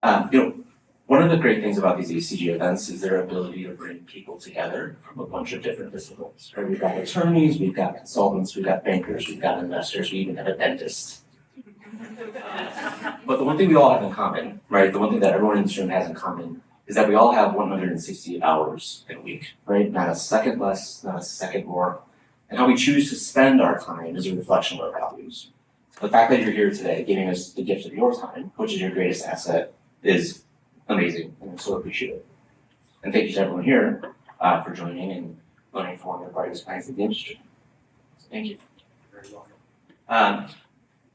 One of the great things about these ACG events is their ability to bring people together from a bunch of different disciplines. Right? We've got attorneys, we've got consultants, we've got bankers, we've got investors, we even have a dentist. But the one thing we all have in common, right? The one thing that everyone in this room has in common is that we all have 168 hours in a week, right? Not a second less, not a second more. And how we choose to spend our time is a reflection of our values. The fact that you're here today, giving us the gift of your time, which is your greatest asset, is amazing, and I'm so appreciative. And thank you to everyone here for joining and learning from one of the brightest minds in the industry. So thank you. You're very welcome.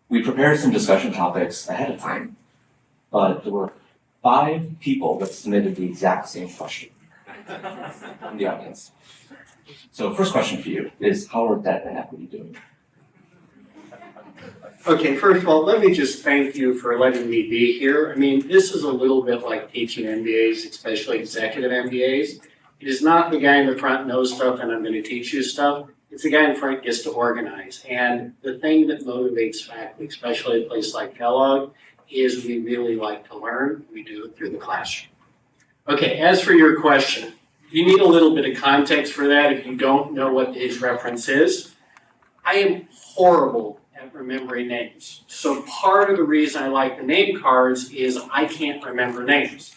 We prepared some discussion topics ahead of time, but there were 5 people that submitted the exact same question from the audience. So first question for you is, how are debt and equity doing? Okay, first of all, let me just thank you for letting me be here. I mean, this is a little bit like teaching MBAs, especially executive MBAs. It is not the guy in the front knows stuff and I'm going to teach you stuff. It's the guy in front gets to organize. And the thing that motivates faculty, especially at a place like Kellogg, is we really like to learn. We do it through the classroom. Okay, as for your question, you need a little bit of context for that if you don't know what his reference is. I am horrible at remembering names. So part of the reason I like the name cards is I can't remember names.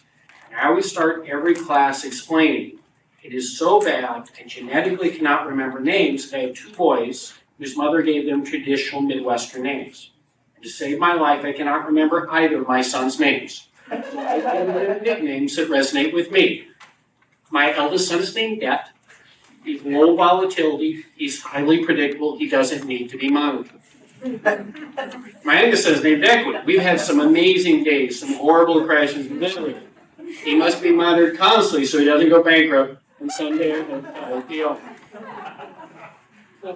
And I always start every class explaining, it is so bad, I genetically cannot remember names. I have 2 boys whose mother gave them traditional Midwestern names. And to save my life, I cannot remember either of my son's names. I have nicknames that resonate with me. My eldest son is named Det. He's low volatility, he's highly predictable, he doesn't need to be monitored. My youngest son is named Equity. We've had some amazing days, some horrible crashes, literally. He must be monitored constantly so he doesn't go bankrupt and someday he'll be over.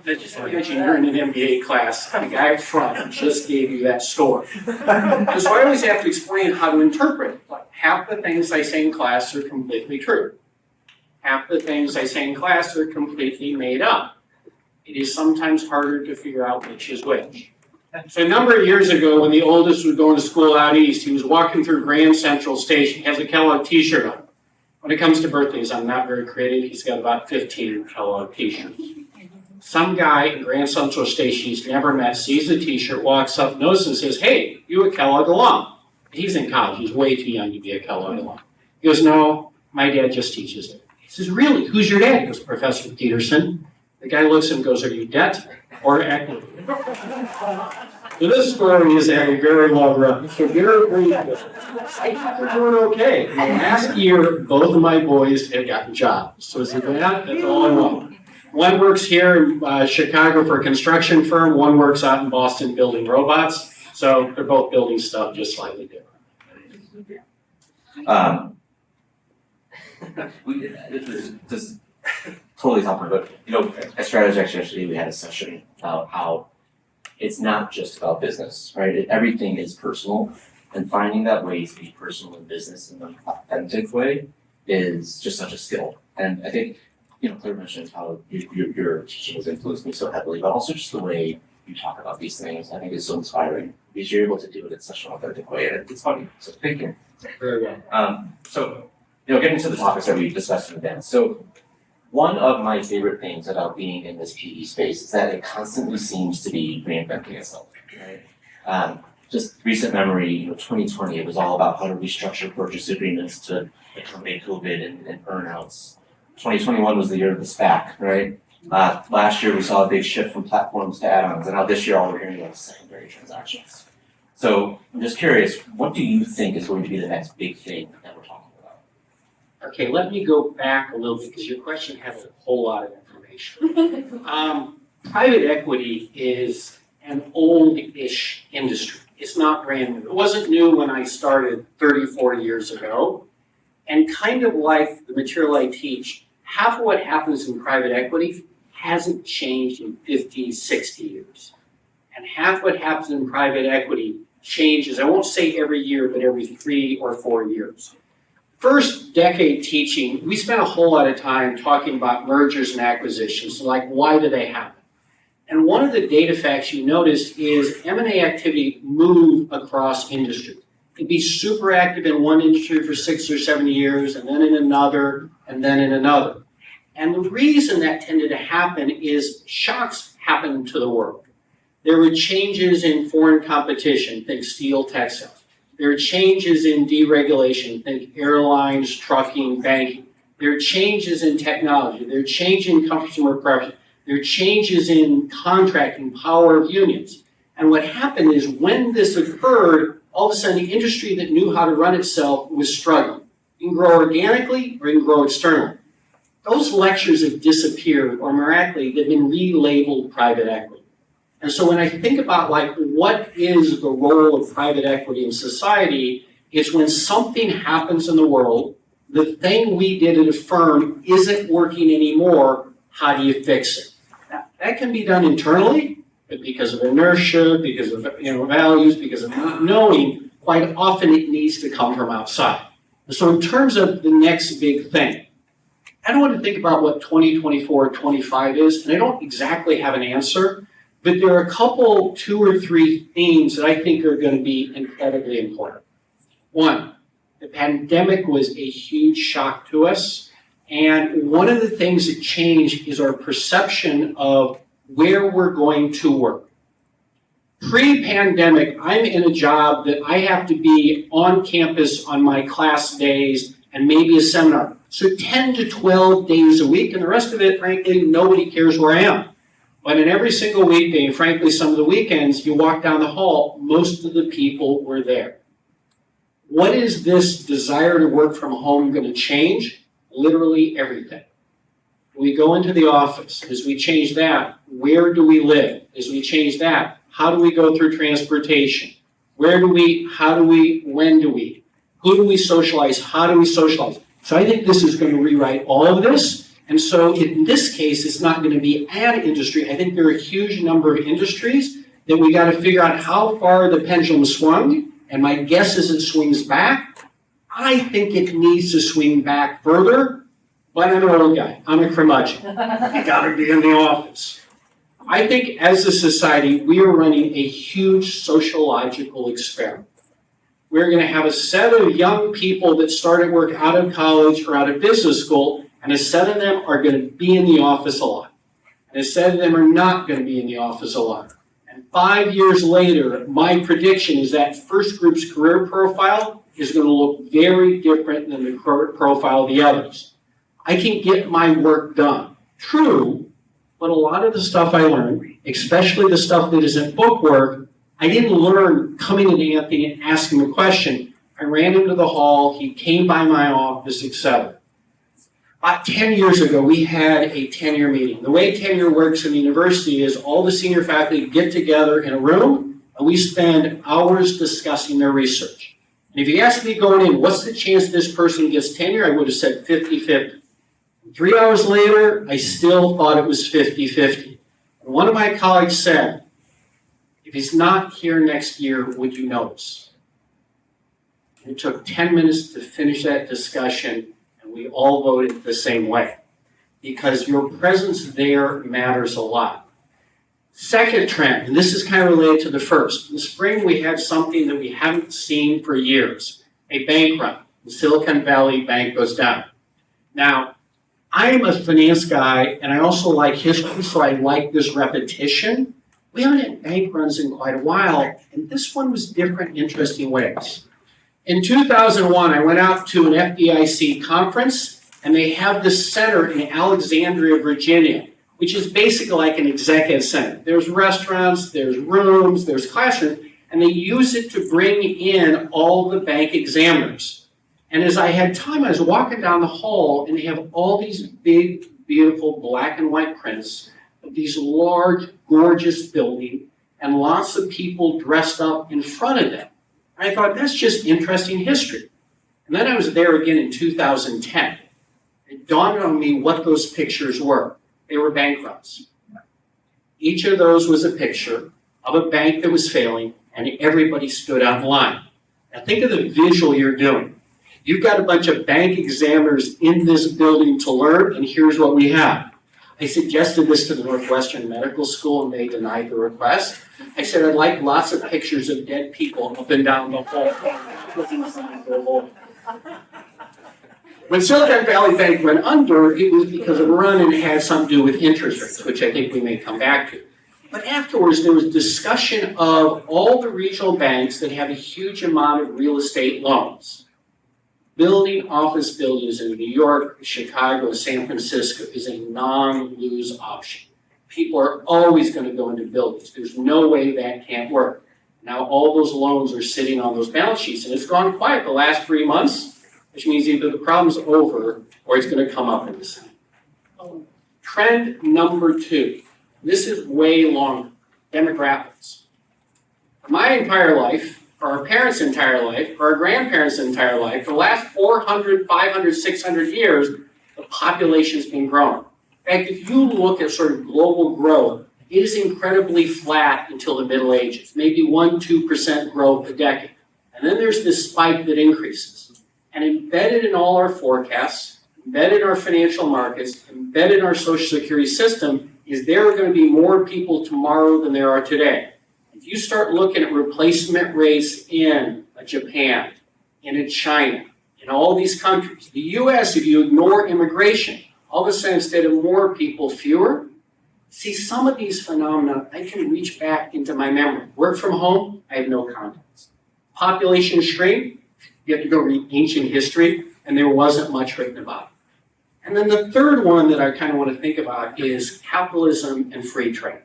Just imagine you're in an MBA class, the guy up front just gave you that story. And so I always have to explain how to interpret it. Like, half the things I say in class are completely true. Half the things I say in class are completely made up. It is sometimes harder to figure out which is which. So a number of years ago, when the oldest was going to school out east, he was walking through Grand Central Station. He has a Kellogg t-shirt on. When it comes to birthdays, I'm not very creative. He's got about 15 Kellogg t-shirts. Some guy in Grand Central Station he's never met sees the t-shirt, walks up, notices and says, "Hey, you a Kellogg alum?" He's in college. He's way too young to be a Kellogg alum. He goes, "No, my dad just teaches it." He says, "Really? Who's your dad?" He goes, "Professor Peterson." The guy looks at him and goes, "Are you debt or equity?" So this story is a very long run. So you're doing okay. Last year, both of my boys had gotten jobs. So it's like that's all I want. One works here in Chicago for a construction firm. One works out in Boston building robots. So they're both building stuff just slightly different. This is just totally topic, but at Strategex yesterday we had a session about how it's not just about business, right? Everything is personal, and finding that way to be personal in business in an authentic way is just such a skill. And I think, Claire mentioned how your teaching has influenced me so heavily, but also just the way you talk about these things, I think is so inspiring because you're able to do it in such an authentic way, and it's funny. So thank you. Very well. So, getting to the topics that we discussed in advance. So, one of my favorite things about being in this PE space is that it constantly seems to be reinventing itself, right? Just recent memory, 2020, it was all about how to restructure purchase agreements to accommodate COVID and earnouts. 2021 was the year of the SPAC, right? Last year we saw a big shift from platforms to add-ons, and now this year all we're hearing about is secondary transactions. So I'm just curious, what do you think is going to be the next big thing that we're talking about? Okay, let me go back a little bit because your question has a whole lot of information. Private equity is an old-ish industry. It's not brand new. It wasn't new when I started 34 years ago. And kind of like the material I teach, half of what happens in private equity hasn't changed in 50, 60 years. And half what happens in private equity changes, I won't say every year, but every 3 or 4 years. First decade teaching, we spent a whole lot of time talking about mergers and acquisitions, so like why do they happen? And one of the data facts you noticed is M&A activity moved across industry. and be super active in one industry for 6 or 7 years, and then in another, and then in another. And the reason that tended to happen is shocks happened to the world. There were changes in foreign competition, think steel, textiles. There are changes in deregulation, think airlines, trucking, banking. There are changes in technology. There are changes in customer preference. There are changes in contracting, power of unions. And what happened is when this occurred, all of a sudden the industry that knew how to run itself was struggling. You can grow organically or you can grow externally. Those lectures have disappeared, or miraculously, they've been relabeled private equity. And so when I think about what is the role of private equity in society, it's when something happens in the world, the thing we did at a firm isn't working anymore, how do you fix it? Now, that can be done internally, but because of inertia, because of values, because of not knowing, quite often it needs to come from outside. And so in terms of the next big thing, I don't want to think about what 2024 or 25 is, and I don't exactly have an answer, but there are a couple, 2 or 3 themes that I think are going to be incredibly important. One, the pandemic was a huge shock to us, and one of the things that changed is our perception of where we're going to work. Pre-pandemic, I'm in a job that I have to be on campus on my class days and maybe a seminar. So 10 to 12 days a week, and the rest of it, frankly, nobody cares where I am. But in every single weekday, and frankly, some of the weekends, you walk down the hall, most of the people were there. What is this desire to work from home going to change? Literally everything. We go into the office. As we change that, where do we live? As we change that, how do we go through transportation? Where do we, how do we, when do we? Who do we socialize? How do we socialize? So I think this is going to rewrite all of this. And so in this case, it's not going to be an industry. I think there are a huge number of industries that we got to figure out how far the pendulum swung. And my guess is it swings back. I think it needs to swing back further. But I'm an old guy. I'm a curmudgeon. I got to be in the office. I think as a society, we are running a huge sociological experiment. We're going to have a set of young people that started work out of college or out of business school, and a set of them are going to be in the office a lot. And a set of them are not going to be in the office a lot. And 5 years later, my prediction is that first group's career profile is going to look very different than the profile of the others. I can get my work done. True, but a lot of the stuff I learned, especially the stuff that isn't book work, I didn't learn coming into Anthony and asking a question. I ran into the hall, he came by my office, etc. About 10 years ago, we had a tenure meeting. The way tenure works in the university is all the senior faculty get together in a room, and we spend hours discussing their research. And if you asked me going in, what's the chance this person gets tenure, I would have said 50-50. 3 hours later, I still thought it was 50-50. And one of my colleagues said, if he's not here next year, would you notice? And it took 10 minutes to finish that discussion, and we all voted the same way. Because your presence there matters a lot. Second trend, and this is kind of related to the first. In the spring, we had something that we haven't seen for years, a bank run. The Silicon Valley Bank goes down. Now, I'm a finance guy, and I also like history, so I like this repetition. We haven't had bank runs in quite a while, and this one was different in interesting ways. In 2001, I went out to an FDIC conference, and they have this center in Alexandria, Virginia, which is basically like an executive center. There's restaurants, there's rooms, there's classrooms, and they use it to bring in all the bank examiners. And as I had time, I was walking down the hall, and they have all these big, beautiful black and white prints of these large, gorgeous buildings, and lots of people dressed up in front of them. And I thought, that's just interesting history. And then I was there again in 2010. It dawned on me what those pictures were. They were bank runs. Each of those was a picture of a bank that was failing, and everybody stood out in line. Now think of the visual you're doing. You've got a bunch of bank examiners in this building to learn, and here's what we have. I suggested this to the Northwestern Medical School and they denied the request. I said, I'd like lots of pictures of dead people up and down the hall. When Silicon Valley Bank went under, it was because of a run and it had something to do with interest rates, which I think we may come back to. But afterwards, there was discussion of all the regional banks that have a huge amount of real estate loans. Building office buildings in New York, Chicago, San Francisco is a non-lose option. People are always going to go into buildings. There's no way that can't work. Now all those loans are sitting on those balance sheets, and it's gone quiet the last 3 months, which means either the problem's over or it's going to come up in the same. Trend number 2. This is way longer. Demographics. For my entire life, for our parents' entire life, for our grandparents' entire life, for the last 400, 500, 600 years, the population's been growing. In fact, if you look at sort of global growth, it is incredibly flat until the Middle Ages, maybe 1-2% growth a decade. And then there's this spike that increases. And embedded in all our forecasts, embedded in our financial markets, embedded in our social security system, is there are going to be more people tomorrow than there are today. If you start looking at replacement rates in Japan, in China, in all these countries, the US, if you ignore immigration, all of a sudden instead of more people, fewer. See, some of these phenomena, I can reach back into my memory. Work from home, I have no context. Population shrink, you have to go read ancient history, and there wasn't much written about it. And then the third one that I kind of want to think about is capitalism and free trade.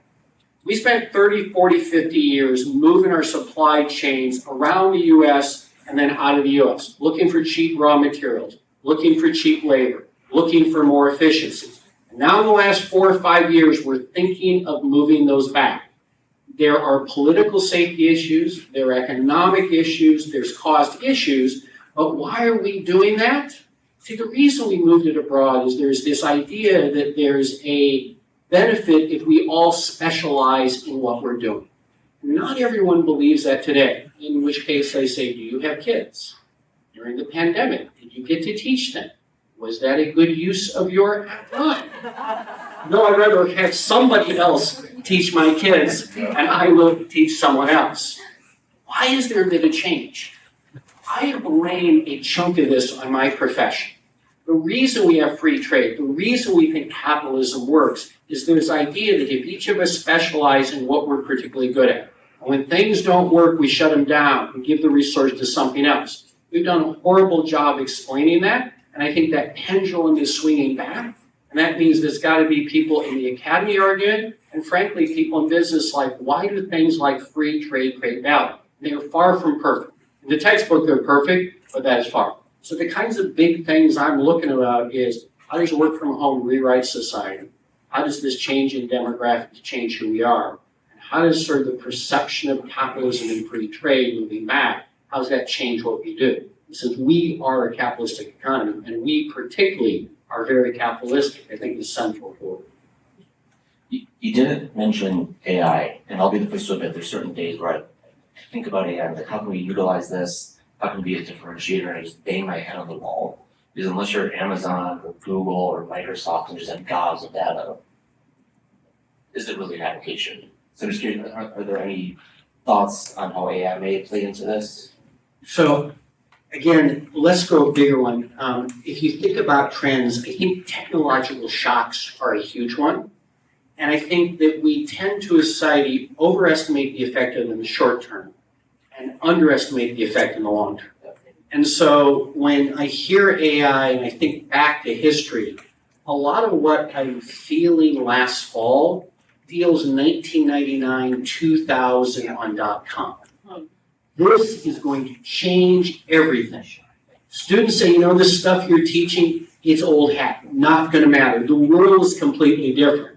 We spent 30, 40, 50 years moving our supply chains around the US and then out of the US, looking for cheap raw materials, looking for cheap labor, looking for more efficiencies. And now in the last 4 or 5 years, we're thinking of moving those back. There are political safety issues, there are economic issues, there's cost issues, but why are we doing that? See, the reason we moved it abroad is there's this idea that there's a benefit if we all specialize in what we're doing. Not everyone believes that today, in which case I say, do you have kids? During the pandemic, did you get to teach them? Was that a good use of your time? No, I'd rather have somebody else teach my kids, and I will teach someone else. Why is there been a change? I have blamed a chunk of this on my profession. The reason we have free trade, the reason we think capitalism works, is there's idea that if each of us specialize in what we're particularly good at, and when things don't work, we shut them down and give the resource to something else. We've done a horrible job explaining that, and I think that pendulum is swinging back, and that means there's got to be people in the academy arguing, and frankly, people in business like, why do things like free trade create value? They are far from perfect. In the textbook, they're perfect, but that is far. So the kinds of big things I'm looking about is, how does work from home rewrite society? How does this change in demographics change who we are? And how does sort of the perception of capitalism and free trade moving back, how does that change what we do? Since we are a capitalistic economy, and we particularly are very capitalistic, I think is central for it. You didn't mention AI, and I'll be the first to admit there's certain days where I think about AI, like how can we utilize this? How can we be a differentiator? And I just bang my head on the wall. Because unless you're Amazon or Google or Microsoft and just have gobs of data, is it really an application? So I'm just curious, are there any thoughts on how AI may play into this? So again, let's go a bigger one. If you think about trends, I think technological shocks are a huge one. And I think that we tend to, as society, overestimate the effect of them in the short term and underestimate the effect in the long term. And so when I hear AI and I think back to history, a lot of what I'm feeling last fall feels 1999, 2000 on .com. This is going to change everything. Students say, this stuff you're teaching, it's old hat, not going to matter. The world is completely different.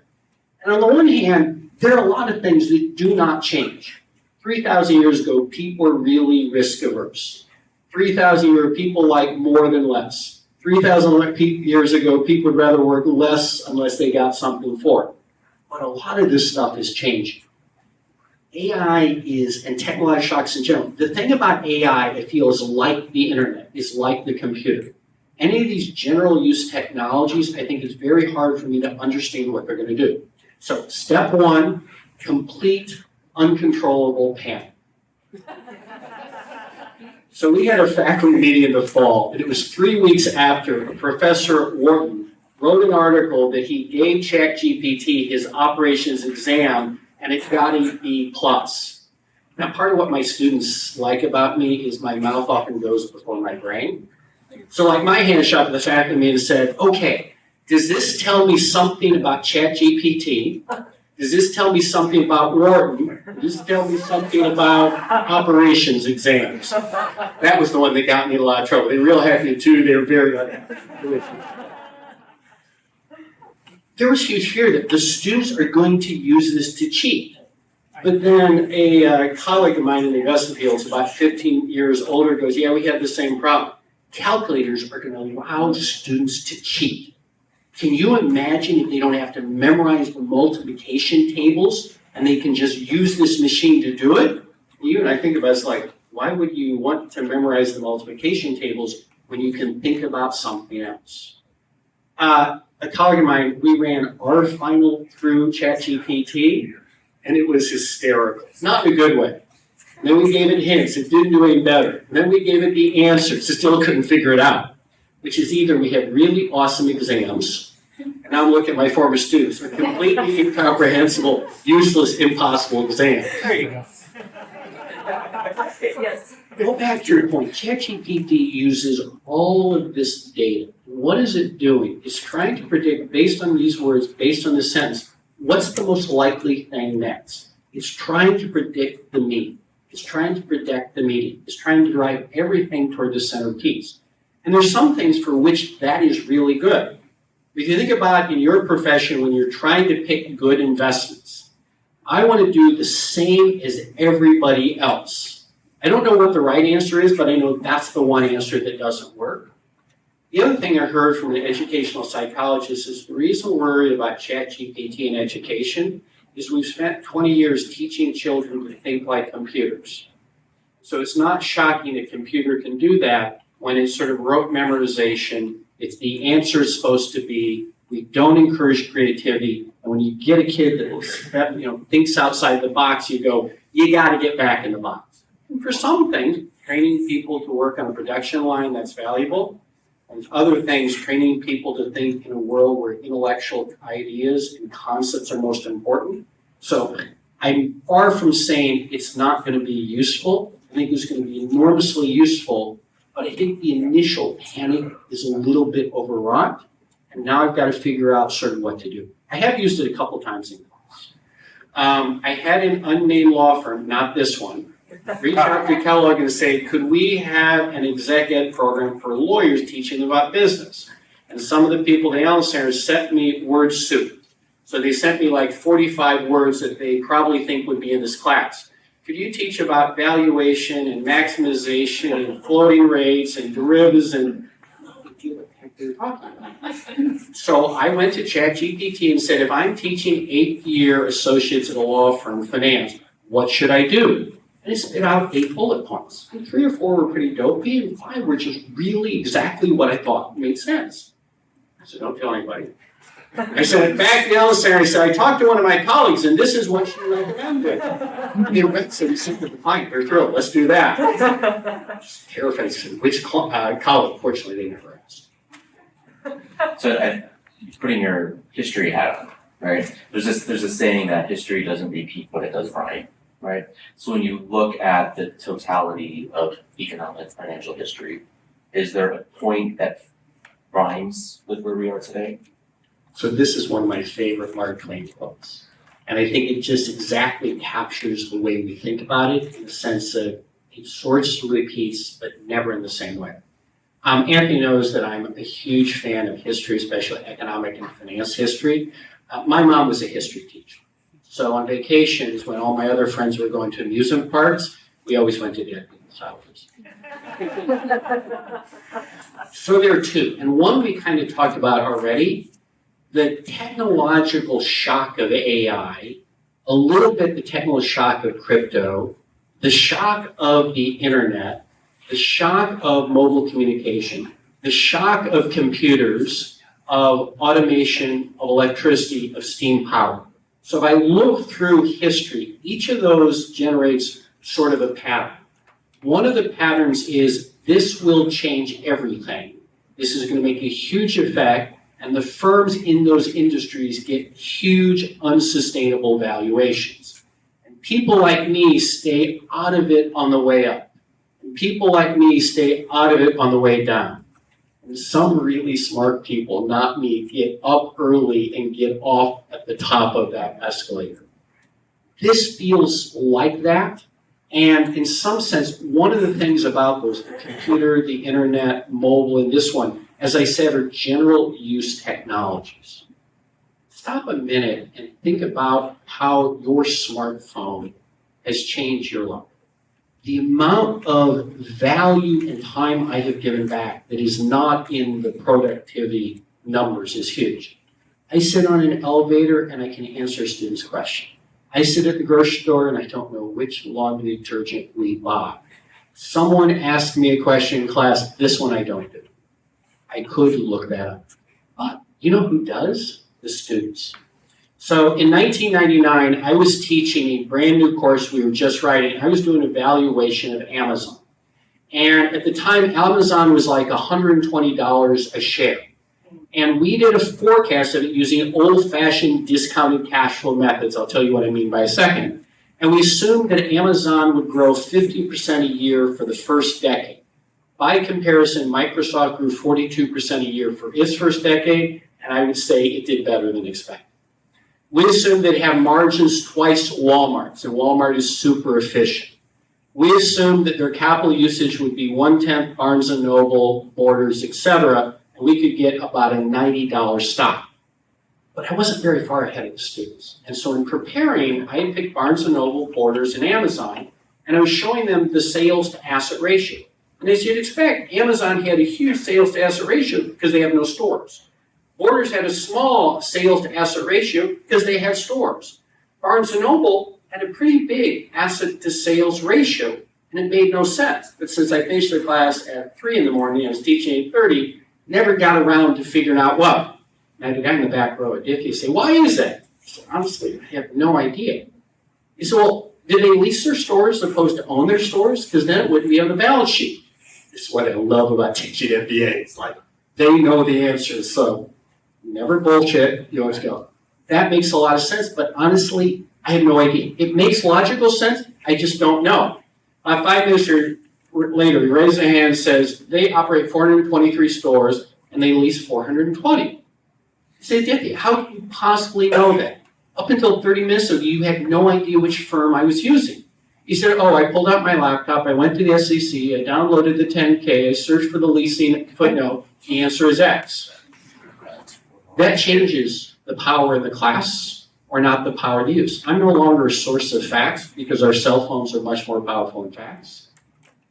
And on the one hand, there are a lot of things that do not change. 3,000 years ago, people were really risk averse. 3,000 years ago, people like more than less. 3,000 years ago, people would rather work less unless they got something for it. But a lot of this stuff is changing. AI is, and technological shocks in general, the thing about AI, I feel, is like the internet, is like the computer. Any of these general use technologies, I think it's very hard for me to understand what they're gonna do. So step one, complete uncontrollable panic. So we had a faculty meeting in the fall, and it was 3 weeks after Professor at Wharton wrote an article that he gave ChatGPT his operations exam, and it got a B+. Now, part of what my students like about me is my mouth often goes before my brain. So like my hand shot to the faculty meeting and said, okay, does this tell me something about ChatGPT? Does this tell me something about Wharton? Does this tell me something about operations exams? That was the one that got me in a lot of trouble. They were real happy too. They were very unhappy. There was huge fear that the students are going to use this to cheat. But then a colleague of mine in the investment field, is about 15 years older, goes, yeah, we had the same problem. Calculators are going to allow students to cheat. Can you imagine if they don't have to memorize the multiplication tables and they can just use this machine to do it? You and I think about it's like, why would you want to memorize the multiplication tables when you can think about something else? A colleague of mine, we ran our final through ChatGPT, and it was hysterical. Not in a good way. And then we gave it hints, it didn't do any better. And then we gave it the answers, it still couldn't figure it out. Which is either we had really awesome exams, and now I'm looking at my former students, with completely incomprehensible, useless, impossible exams. There you go. Yes. Go back to your point. ChatGPT uses all of this data. What is it doing? It's trying to predict, based on these words, based on the sentence, what's the most likely thing next? It's trying to predict the mean. It's trying to predict the median. It's trying to drive everything toward the center piece. And there's some things for which that is really good. If you think about in your profession when you're trying to pick good investments, I want to do the same as everybody else. I don't know what the right answer is, but I know that's the one answer that doesn't work. The other thing I heard from an educational psychologist is the reason we're worried about ChatGPT in education is we've spent 20 years teaching children to think like computers. So it's not shocking a computer can do that when it's sort of rote memorization. It's the answer is supposed to be, we don't encourage creativity. And when you get a kid that thinks outside the box, you go, you got to get back in the box. And for some things, training people to work on a production line, that's valuable. And other things, training people to think in a world where intellectual ideas and concepts are most important. So I'm far from saying it's not going to be useful. I think it's going to be enormously useful, but I think the initial panic is a little bit overwrought. And now I've got to figure out sort of what to do. I have used it a couple times in class. I had an unnamed law firm, not this one, reach out to Kellogg and say, could we have an exec ed program for lawyers teaching about business? And some of the people at the Allen Center sent me word soup. So they sent me like 45 words that they probably think would be in this class. Could you teach about valuation and maximization and floating rates and derivatives and what the heck they're talking about? So I went to ChatGPT and said, if I'm teaching 8th-year associates at a law firm, finance, what should I do? And it spit out 8 bullet points. And 3 or 4 were pretty dopey, and 5 were just really exactly what I thought made sense. I said, don't tell anybody. I said, back to the Allen Center, I said, I talked to one of my colleagues, and this is what she recommended. And they went, so we said, fine, they're thrilled, let's do that. Just terrified. I said, which college? Fortunately, they never asked. So putting your history hat on, right? There's a saying that history doesn't repeat what it does right. Right? So when you look at the totality of economic financial history, is there a point that rhymes with where we are today? So this is one of my favorite Mark Twain quotes. And I think it just exactly captures the way we think about it in the sense that it sorts and repeats, but never in the same way. Anthony knows that I'm a huge fan of history, especially economic and finance history. My mom was a history teacher. So on vacations, when all my other friends were going to amusement parks, we always went to dead people's houses. So there are two, and one we kind of talked about already, the technological shock of AI, a little bit the technical shock of crypto, the shock of the internet, the shock of mobile communication. the shock of computers, of automation, of electricity, of steam power. So if I look through history, each of those generates sort of a pattern. One of the patterns is this will change everything. This is going to make a huge effect, and the firms in those industries get huge unsustainable valuations. And people like me stay out of it on the way up. And people like me stay out of it on the way down. And some really smart people, not me, get up early and get off at the top of that escalator. This feels like that. And in some sense, one of the things about those, the computer, the internet, mobile, and this one, as I said, are general use technologies. Stop a minute and think about how your smartphone has changed your life. The amount of value and time I have given back that is not in the productivity numbers is huge. I sit on an elevator and I can answer a student's question. I sit at the grocery store and I don't know which laundry detergent we buy. Someone asked me a question in class, this one I don't do. I could look that up. But you know who does? The students. So in 1999, I was teaching a brand new course we were just writing. I was doing an evaluation of Amazon. And at the time, Amazon was like $120 a share. And we did a forecast of it using old-fashioned discounted cash flow methods. I'll tell you what I mean by a second. And we assumed that Amazon would grow 50% a year for the first decade. By comparison, Microsoft grew 42% a year for its first decade, and I would say it did better than expected. We assumed they'd have margins twice Walmart's, and Walmart is super efficient. We assumed that their capital usage would be 1/10 Barnes & Noble, Borders, etc., and we could get about a $90 stock. But I wasn't very far ahead of the students. And so in preparing, I had picked Barnes & Noble, Borders, and Amazon, and I was showing them the sales to asset ratio. And as you'd expect, Amazon had a huge sales to asset ratio because they have no stores. Borders had a small sales to asset ratio because they had stores. Barnes & Noble had a pretty big asset to sales ratio, and it made no sense. But since I finished the class at 3 in the morning, I was teaching 8:30, never got around to figuring out what. And I had a guy in the back row at Dickey say, why is that? I said, honestly, I have no idea. He said, well, did they lease their stores as opposed to own their stores? Because then it wouldn't be on the balance sheet. This is what I love about teaching MBA. It's like, they know the answers, so never bullshit, you always go. That makes a lot of sense, but honestly, I have no idea. It makes logical sense, I just don't know. 5 minutes later, he raises a hand and says, they operate 423 stores and they lease 420. I say, Dicky, how can you possibly know that? Up until 30 minutes ago, you had no idea which firm I was using. He said, oh, I pulled out my laptop, I went to the SEC, I downloaded the 10K, I searched for the leasing footnote, the answer is X. That changes the power in the class or not the power to use. I'm no longer a source of facts because our cell phones are much more powerful than facts.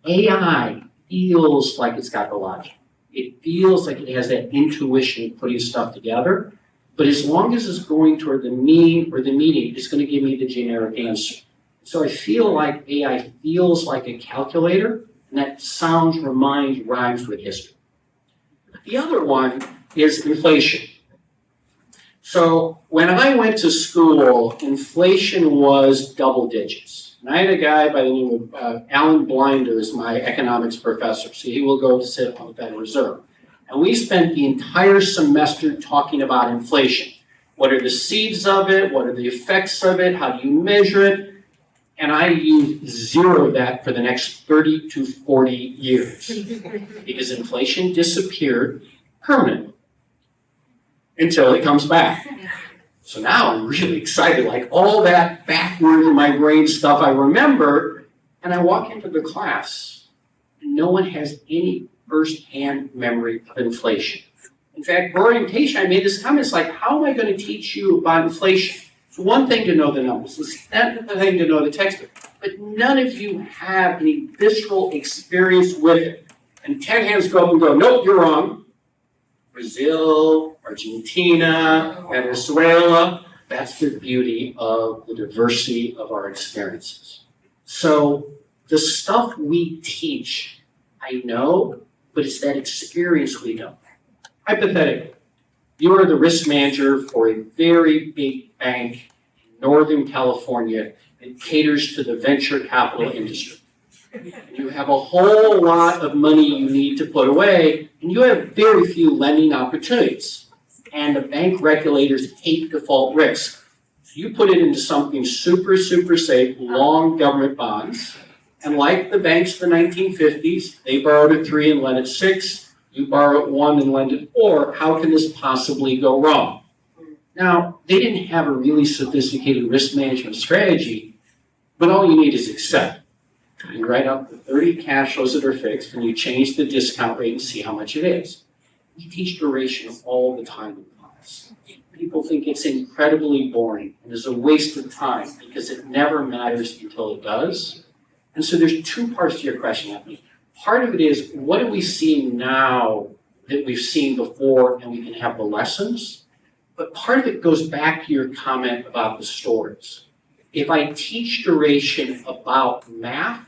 AI feels like it's got the logic. It feels like it has that intuition of putting stuff together, but as long as it's going toward the mean or the meaning, it's going to give me the generic answer. So I feel like AI feels like a calculator, and that sounds, reminds, rhymes with history. The other one is inflation. So when I went to school, inflation was double digits. And I had a guy by the name of Alan Blinder as my economics professor, so he will go to sit on the Federal Reserve. And we spent the entire semester talking about inflation. What are the seeds of it? What are the effects of it? How do you measure it? And I used zero of that for the next 30 to 40 years because inflation disappeared permanently until it comes back. So now I'm really excited, like all that backward in my brain stuff I remember, and I walk into the class and no one has any first-hand memory of inflation. In fact, for orientation, I made this comment, it's like, how am I going to teach you about inflation? It's one thing to know the numbers, it's another thing to know the textbook, but none of you have any visceral experience with it. And 10 hands go up and go, nope, you're wrong. Brazil, Argentina, Venezuela, that's the beauty of the diversity of our experiences. So the stuff we teach, I know, but it's that experience we don't. Hypothetically, you are the risk manager for a very big bank in Northern California that caters to the venture capital industry. You have a whole lot of money you need to put away, and you have very few lending opportunities. And the bank regulators hate default risk. So you put it into something super, super safe, long government bonds. And like the banks of the 1950s, they borrowed at 3 and lent at 6. You borrow at 1 and lend at 4. How can this possibly go wrong? Now, they didn't have a really sophisticated risk management strategy, but all you need is accept. You write out the 30 cash flows that are fixed, and you change the discount rate and see how much it is. We teach duration all the time in class. People think it's incredibly boring and is a waste of time because it never matters until it does. And so there's 2 parts to your question, Anthony. Part of it is, what do we see now that we've seen before and we can have the lessons? But part of it goes back to your comment about the stories. If I teach duration about math,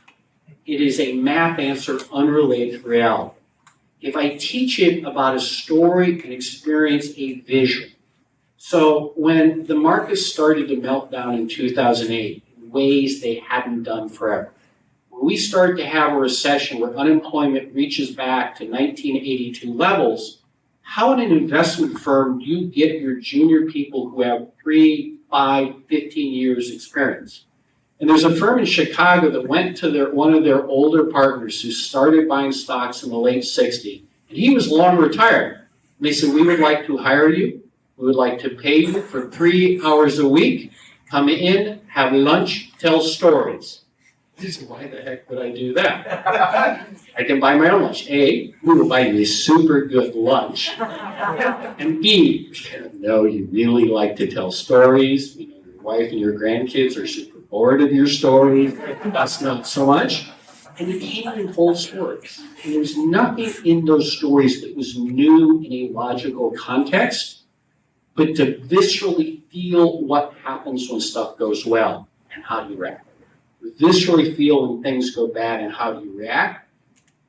it is a math answer unrelated to reality. If I teach it about a story and experience a vision. So when the markets started to melt down in 2008 in ways they hadn't done forever, when we start to have a recession where unemployment reaches back to 1982 levels, how in an investment firm do you get your junior people who have 3, 5, 15 years experience? And there's a firm in Chicago that went to one of their older partners who started buying stocks in the late 60s, and he was long retired. And they said, we would like to hire you. We would like to pay you for 3 hours a week. Come in, have lunch, tell stories. He said, why the heck would I do that? I can buy my own lunch. A, we will buy you a super good lunch. And B, no, you really like to tell stories. You know, your wife and your grandkids are super bored of your stories. That's not so much. And you can't even hold stories. And there's nothing in those stories that was new in a logical context, but to viscerally feel what happens when stuff goes well and how do you react. Viscerally feel when things go bad and how do you react.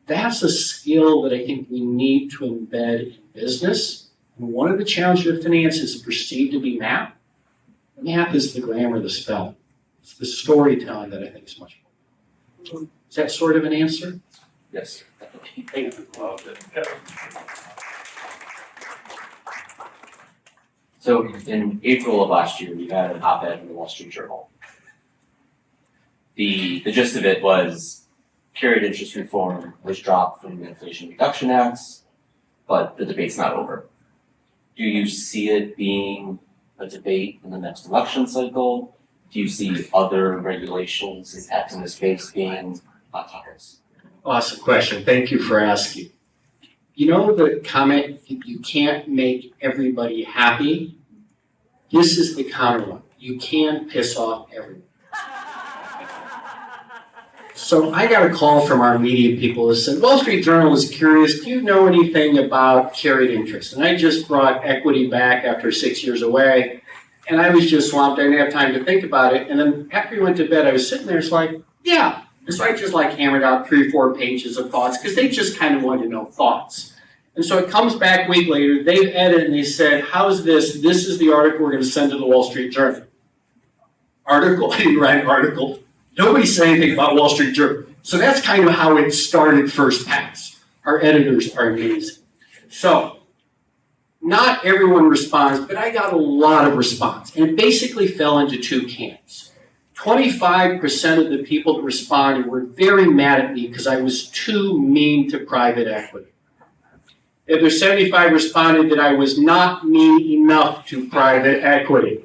That's a skill that I think we need to embed in business. And one of the challenges of finance is perceived to be math. Math is the grammar, the spelling. It's the storytelling that I think is much important. Is that sort of an answer? Yes. Thank you. So in April of last year, we had an op-ed in the Wall Street Journal. The gist of it was carried interest reform was dropped from the Inflation Reduction Acts, but the debate's not over. Do you see it being a debate in the next election cycle? Do you see other regulations and acts in the space being hot topics? Awesome question. Thank you for asking. You know the comment, you can't make everybody happy? This is the counter one. You can piss off everyone. So I got a call from our media people that said, Wall Street Journal is curious, do you know anything about carried interest? And I just brought equity back after 6 years away, and I was just swamped. I didn't have time to think about it. And then after we went to bed, I was sitting there, it's like, yeah. And so I just hammered out 3 or 4 pages of thoughts, because they just kind of wanted to know thoughts. And so it comes back a week later, they've edited and they said, how's this? This is the article we're going to send to the Wall Street Journal. Article, I didn't write an article. Nobody said anything about Wall Street Journal. So that's kind of how it started first pass. Our editors are amazing. So, not everyone responds, but I got a lot of response. And it basically fell into 2 camps. 25% of the people that responded were very mad at me because I was too mean to private equity. The other 75 responded that I was not mean enough to private equity.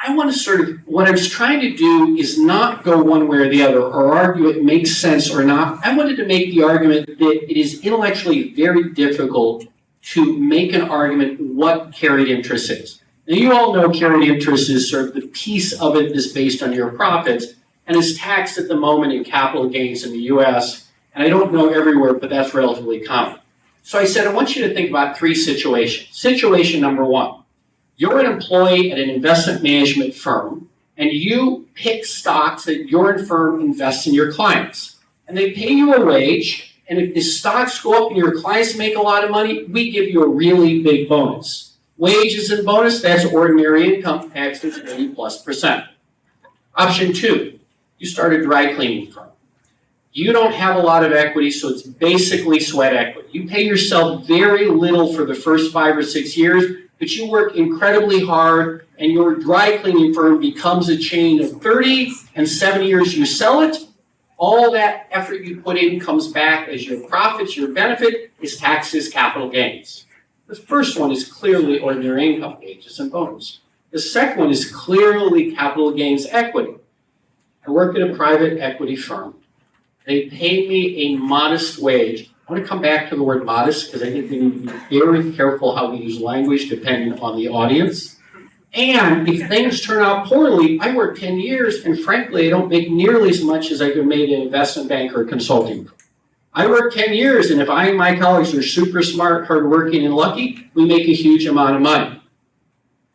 I want to what I was trying to do is not go one way or the other or argue it makes sense or not. I wanted to make the argument that it is intellectually very difficult to make an argument what carried interest is. Now you all know carried interest is sort of the piece of it that's based on your profits and is taxed at the moment in capital gains in the US. And I don't know everywhere, but that's relatively common. So I said, I want you to think about 3 situations. Situation number 1. You're an employee at an investment management firm, and you pick stocks that your firm invests in your clients. And they pay you a wage, and if the stocks go up and your clients make a lot of money, we give you a really big bonus. Wages and bonus, that's ordinary income, taxed at 30+%. Option 2, you start a dry cleaning firm. You don't have a lot of equity, so it's basically sweat equity. You pay yourself very little for the first 5 or 6 years, but you work incredibly hard, and your dry cleaning firm becomes a chain of 30, and 7 years you sell it. All that effort you put in comes back as your profits, your benefit is taxes, capital gains. The first one is clearly ordinary income, wages and bonus. The second one is clearly capital gains equity. I work at a private equity firm. They pay me a modest wage. I want to come back to the word modest because I think we need to be very careful how we use language depending on the audience. And if things turn out poorly, I work 10 years and frankly, I don't make nearly as much as I could have made in an investment bank or consulting. I work 10 years and if I and my colleagues are super smart, hardworking, and lucky, we make a huge amount of money.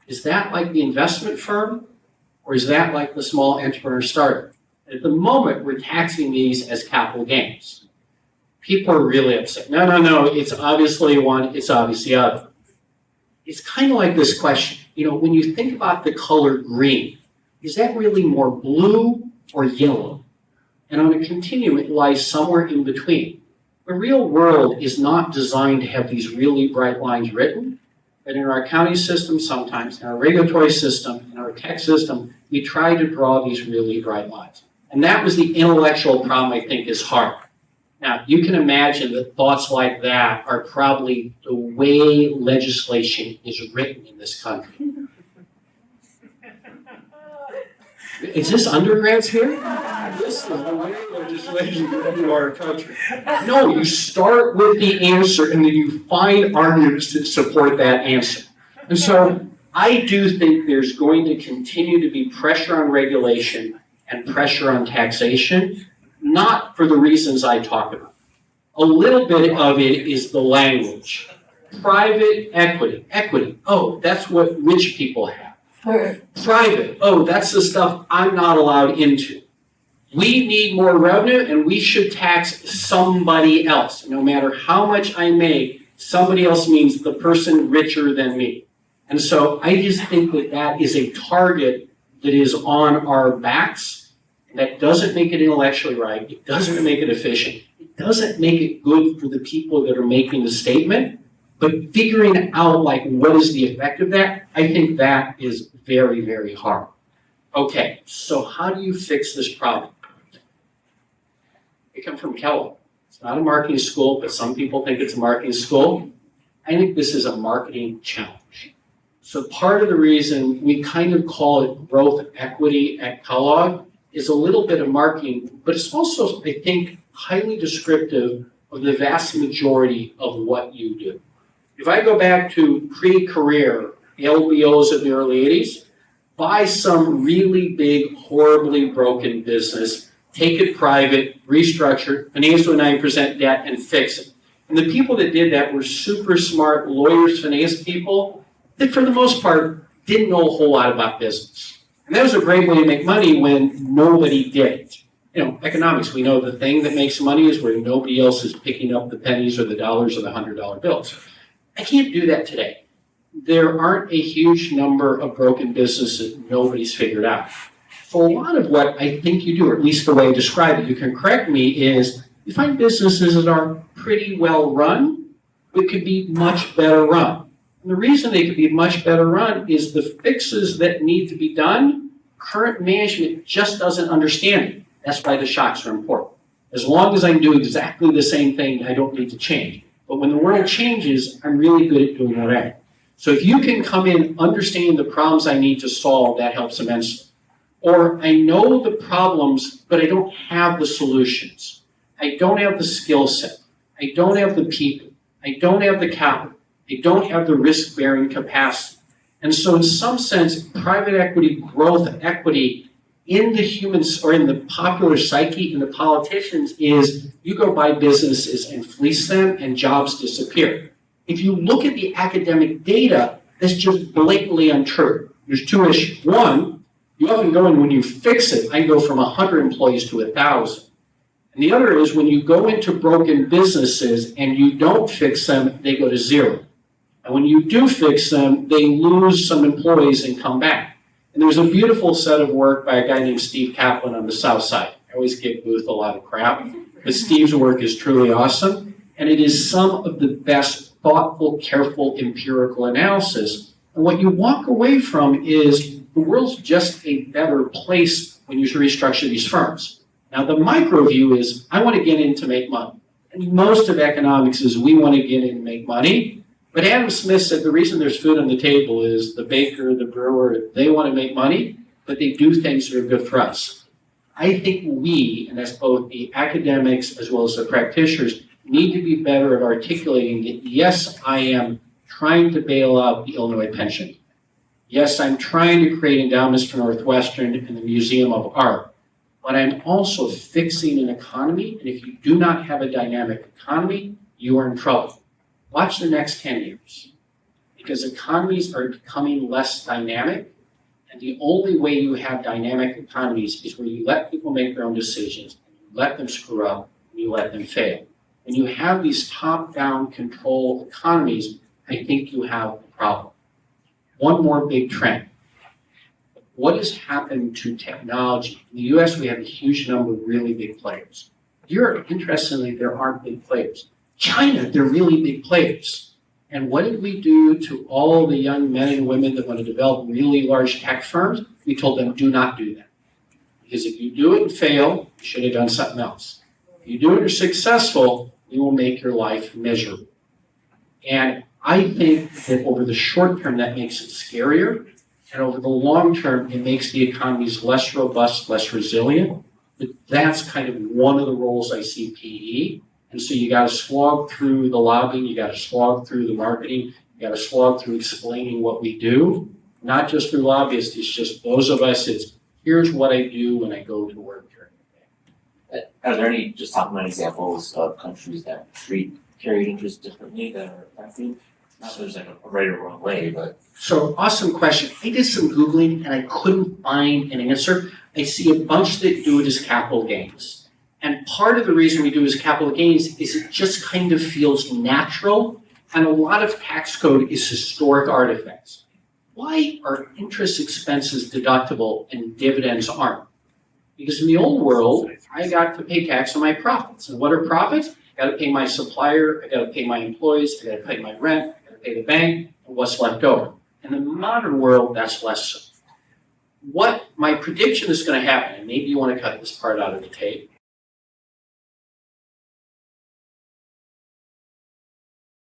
Is that like the investment firm or is that like the small entrepreneur startup? At the moment, we're taxing these as capital gains. People are really upset. No, it's obviously one, it's obviously other. It's kind of like this question, when you think about the color green, is that really more blue or yellow? And on a continuum, it lies somewhere in between. The real world is not designed to have these really bright lines written, but in our accounting system sometimes, in our regulatory system, in our tech system, we try to draw these really bright lines. And that was the intellectual problem I think is hard. Now, you can imagine that thoughts like that are probably the way legislation is written in this country. Is this undergrads here? This is the way legislation is written in our country. No, you start with the answer and then you find arguments to support that answer. And so I do think there's going to continue to be pressure on regulation and pressure on taxation, not for the reasons I talked about. A little bit of it is the language. Private equity, oh, that's what rich people have. Private, oh, that's the stuff I'm not allowed into. We need more revenue and we should tax somebody else. No matter how much I make, somebody else means the person richer than me. And so I just think that that is a target that is on our backs. That doesn't make it intellectually right. It doesn't make it efficient. It doesn't make it good for the people that are making the statement. But figuring out what is the effect of that, I think that is very, very hard. Okay, so how do you fix this problem? I come from Kellogg. It's not a marketing school, but some people think it's a marketing school. I think this is a marketing challenge. So part of the reason we kind of call it growth equity at Kellogg is a little bit of marketing, but it's also, I think, highly descriptive of the vast majority of what you do. If I go back to pre-career LBOs of the early 80s, buy some really big, horribly broken business, take it private, restructure, finance with 9% debt, and fix it. And the people that did that were super smart lawyers, finance people that for the most part didn't know a whole lot about business. And that was a great way to make money when nobody did it. Economics, we know the thing that makes money is where nobody else is picking up the pennies or the dollars or the $100 bills. I can't do that today. There aren't a huge number of broken businesses that nobody's figured out. So a lot of what I think you do, or at least the way I describe it, you can correct me, is you find businesses that are pretty well run, but could be much better run. And the reason they could be much better run is the fixes that need to be done, current management just doesn't understand it. That's why the shocks are important. As long as I do exactly the same thing, I don't need to change. But when the world changes, I'm really good at doing whatever. So if you can come in understanding the problems I need to solve, that helps immensely. Or I know the problems, but I don't have the solutions. I don't have the skill set. I don't have the people. I don't have the capital. I don't have the risk-bearing capacity. And so in some sense, private equity, growth equity in the humans or in the popular psyche, in the politicians, is you go buy businesses and fleece them and jobs disappear. If you look at the academic data, that's just blatantly untrue. There's two issues. One, you often go in when you fix it, I go from 100 employees to 1,000. And the other is when you go into broken businesses and you don't fix them, they go to zero. And when you do fix them, they lose some employees and come back. And there's a beautiful set of work by a guy named Steve Kaplan on the South Side. I always give Booth a lot of crap, but Steve's work is truly awesome. And it is some of the best thoughtful, careful, empirical analysis. And what you walk away from is the world's just a better place when you restructure these firms. Now, the micro view is, I want to get in to make money. And most of economics is we want to get in and make money. But Adam Smith said the reason there's food on the table is the baker, the brewer, they want to make money, but they do things that are good for us. I think we, and that's both the academics as well as the practitioners, need to be better at articulating that, yes, I am trying to bail out the Illinois pension. Yes, I'm trying to create endowments for Northwestern and the Museum of Art. But I'm also fixing an economy, and if you do not have a dynamic economy, you are in trouble. Watch the next 10 years, because economies are becoming less dynamic, and the only way you have dynamic economies is where you let people make their own decisions, you let them screw up, and you let them fail. When you have these top-down control economies, I think you have a problem. One more big trend. What has happened to technology? In the US, we have a huge number of really big players. Europe, interestingly, there aren't big players. China, they're really big players. And what did we do to all the young men and women that want to develop really large tech firms? We told them, do not do that. Because if you do it and fail, you should have done something else. If you do it and you're successful, you will make your life miserable. And I think that over the short term, that makes it scarier. And over the long term, it makes the economies less robust, less resilient. But that's kind of one of the roles I see PE. And so you got to slog through the lobbying, you got to slog through the marketing, you got to slog through explaining what we do, not just through lobbyists. It's just those of us, it's here's what I do when I go to work during the day. Are there any just top line examples of countries that treat carried interest differently that are effective? Not that there's like a right or wrong way, but. So awesome question. I did some Googling and I couldn't find an answer. I see a bunch that do it as capital gains. And part of the reason we do it as capital gains is it just kind of feels natural. And a lot of tax code is historic artifacts. Why are interest expenses deductible and dividends aren't? Because in the old world, I got to pay tax on my profits. And what are profits? I got to pay my supplier, I got to pay my employees, I got to pay my rent, I got to pay the bank, and what's left over. In the modern world, that's less so. What my prediction is going to happen, and maybe you want to cut this part out of the tape.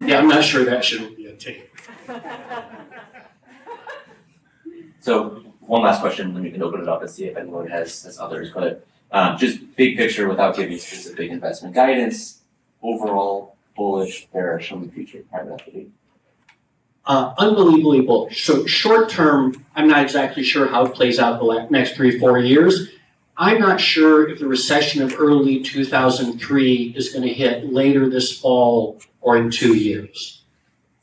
Yeah, I'm not sure that should be a tape. So one last question, then we can open it up and see if anyone has others. But just big picture without giving specific investment guidance, overall bullish, bearish on the future of private equity. Unbelievably bullish. So short term, I'm not exactly sure how it plays out the next 3-4 years. I'm not sure if the recession of early 2003 is going to hit later this fall or in 2 years.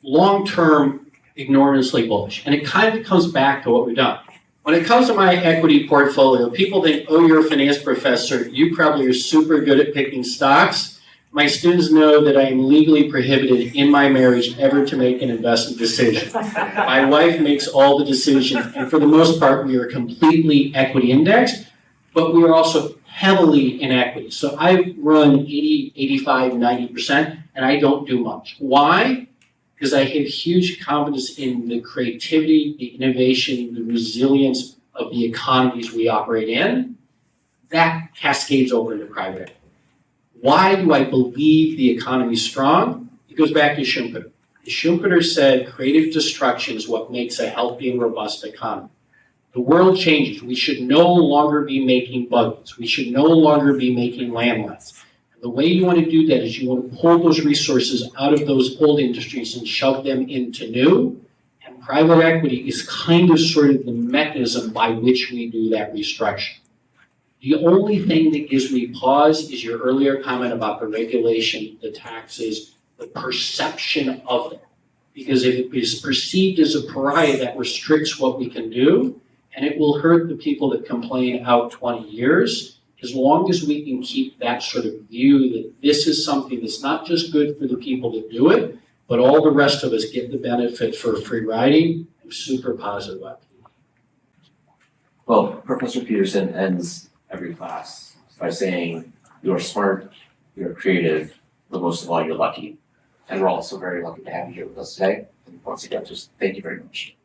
Long term, enormously bullish. And it kind of comes back to what we've done. When it comes to my equity portfolio, people think, oh, you're a finance professor. You probably are super good at picking stocks. My students know that I am legally prohibited in my marriage ever to make an investment decision. My wife makes all the decisions, and for the most part, we are completely equity indexed, but we are also heavily in equity. So I run 80, 85, 90%, and I don't do much. Why? Because I have huge confidence in the creativity, the innovation, the resilience of the economies we operate in. That cascades over into private equity. Why do I believe the economy is strong? It goes back to Schumpeter. Schumpeter said creative destruction is what makes a healthy and robust economy. The world changes. We should no longer be making buggies. We should no longer be making landmines. And the way you want to do that is you want to pull those resources out of those old industries and shove them into new. And private equity is kind of sort of the mechanism by which we do that restructuring. The only thing that gives me pause is your earlier comment about the regulation, the taxes, the perception of them. Because if it is perceived as a pariah, that restricts what we can do, and it will hurt the people that complain out 20 years. As long as we can keep that sort of view that this is something that's not just good for the people that do it, but all the rest of us get the benefit for free riding, I'm super positive about it. Well, Professor Peterson ends every class by saying, you're smart, you're creative, but most of all, you're lucky. And we're also very lucky to have you here with us today. And once again, just thank you very much.